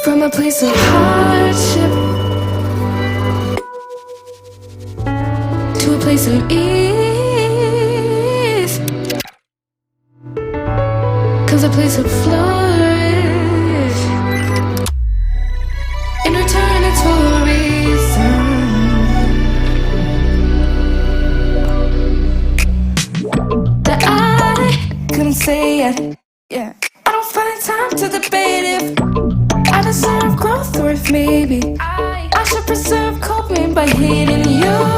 From a place of hardship to a place of ease, 'cause a place of flourish. In return it's for a reason. That I couldn't say it. Yeah, I don't find time to debate if I deserve growth, or if maybe I should preserve coping by hating you.